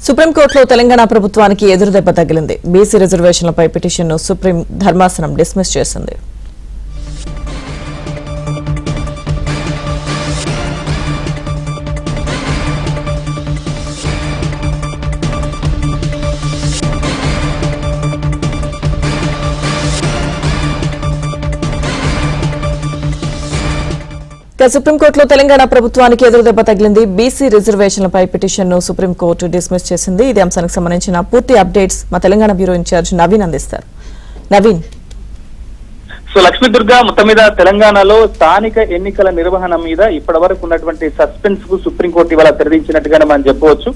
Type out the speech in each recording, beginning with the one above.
సుప్రీంకోర్టులో తెలంగాణ ప్రభుత్వానికి ఎదురుదెబ్బ తగిలింది. బీసీ రిజర్వేషన్లపై పిటిషన్ను సుప్రీం ధర్మాసనం డిస్మిస్ చేసింది. సుప్రీంకోర్టులో తెలంగాణ ప్రభుత్వానికి ఎదురుదెబ్బ తగిలింది. బీసీ రిజర్వేషన్లపై పిటిషన్ను సుప్రీంకోర్టు డిస్మిస్ చేసింది. ఇదే అంశానికి సంబంధించిన పూర్తి అప్డేట్స్ మా తెలంగాణ బ్యూరో ఇన్ఛార్జ్ నవీన్ అందిస్తారు. నవీన్. లక్ష్మీ దుర్గా, మొత్తం మీద తెలంగాణలో స్థానిక ఎన్నికల నిర్వహణ మీద ఇప్పటి వరకు ఉన్నటువంటి సస్పెన్స్ కు సుప్రీంకోర్టు ఇవాళ తెరదించినట్టుగానే మనం చెప్పవచ్చు.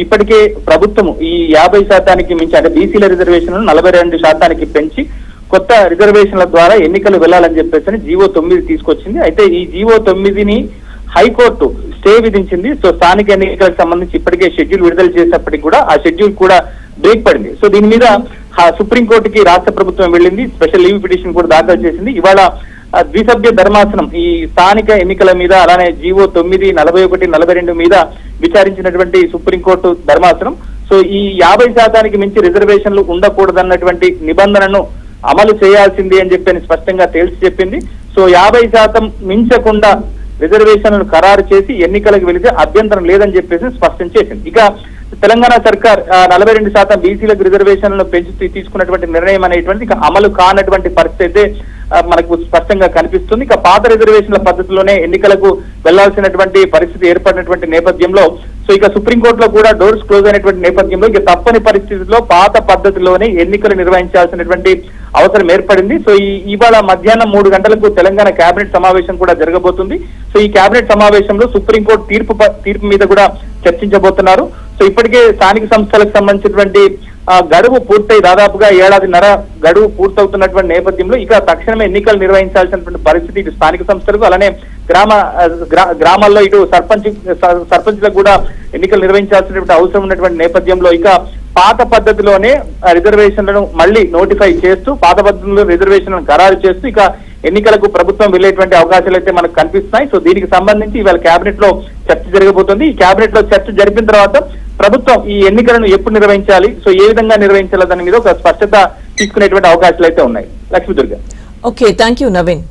ఇప్పటికే ప్రభుత్వం ఈ 50% మించి అంటే బీసీల రిజర్వేషన్ 42% పెంచి కొత్త రిజర్వేషన్ల ద్వారా ఎన్నికలు వెళ్లాలని చెప్పేసి జీవో 9 తీసుకొచ్చింది. అయితే ఈ జీవో 9ని హైకోర్టు స్టే విధించింది. స్థానిక ఎన్నికలకు సంబంధించి ఇప్పటికే షెడ్యూల్ విడుదల చేసినప్పటికీ కూడా ఆ షెడ్యూల్ కూడా బ్రేక్ పడింది. దీని మీద సుప్రీంకోర్టుకి రాష్ట్ర ప్రభుత్వం వెళ్ళింది. స్పెషల్ లీవ్ పిటిషన్ కూడా దాఖలు చేసింది. ఇవాళ ద్విసభ్య ధర్మాసనం ఈ స్థానిక ఎన్నికల మీద అలానే జీవో 9, 41, 42 మీద విచారించినటువంటి సుప్రీంకోర్టు ధర్మాసనం ఈ 50% మించి రిజర్వేషన్లు ఉండకూడదన్నటువంటి నిబంధనను అమలు చేయాల్సింది అని చెప్పి స్పష్టంగా తేల్చి చెప్పింది. 50% మించకుండా రిజర్వేషన్లను ఖరారు చేసి ఎన్నికలకు వెళితే అభ్యంతరం లేదని చెప్పేసి స్పష్టం చేసింది. ఇక తెలంగాణ సర్కార్ 42% బీసీలకు రిజర్వేషన్లను పెంచి తీసుకున్నటువంటి నిర్ణయం అనేటువంటి ఇక అమలు కానటువంటి పరిస్థితి అయితే మనకు స్పష్టంగా కనిపిస్తుంది. ఇక పాత రిజర్వేషన్ల పద్ధతిలోనే ఎన్నికలకు వెళ్లాల్సినటువంటి పరిస్థితి ఏర్పడినటువంటి నేపథ్యంలో ఇక సుప్రీంకోర్టులో కూడా డోర్స్ క్లోజ్ అయినటువంటి నేపథ్యంలో ఇక తప్పని పరిస్థితుల్లో పాత పద్ధతిలోనే ఎన్నికలు నిర్వహించాల్సినటువంటి అవసరం ఏర్పడింది. ఇవాళ మధ్యాహ్నం 3 గంటలకు తెలంగాణ కేబినెట్ సమావేశం కూడా జరగబోతుంది. ఈ కేబినెట్ సమావేశంలో సుప్రీంకోర్టు తీర్పు మీద కూడా చర్చించబోతున్నారు. ఇప్పటికే స్థానిక సంస్థలకు సంబంధించినటువంటి గడువు పూర్తయి దాదాపుగా 1.5 ఏళ్ల గడువు పూర్తవుతున్నటువంటి నేపథ్యంలో ఇక తక్షణమే ఎన్నికలు నిర్వహించాల్సినటువంటి పరిస్థితి ఇటు స్థానిక సంస్థలకు అలానే గ్రామాల్లో ఇటు సర్పంచ్లకు కూడా ఎన్నికలు నిర్వహించాల్సినటువంటి అవసరం ఉన్నటువంటి నేపథ్యంలో ఇక పాత పద్ధతిలోనే రిజర్వేషన్లను మళ్ళీ నోటిఫై చేస్తూ పాత పద్ధతిలో రిజర్వేషన్లను ఖరారు చేస్తూ ఇక ఎన్నికలకు ప్రభుత్వం వెళ్లేటువంటి అవకాశాలు అయితే మనకు కనిపిస్తున్నాయి. దీనికి సంబంధించి ఇవాళ కేబినెట్ లో చర్చ జరగబోతోంది. ఈ కేబినెట్ లో చర్చ జరిపిన తర్వాత ప్రభుత్వం ఈ ఎన్నికలను ఎప్పుడు నిర్వహించాలి, ఏ విధంగా నిర్వహించాలి దాని మీద ఒక స్పష్టత తీసుకునేటువంటి అవకాశాలు అయితే ఉన్నాయి. Lakshmi Durga. Okay, thank you Naveen.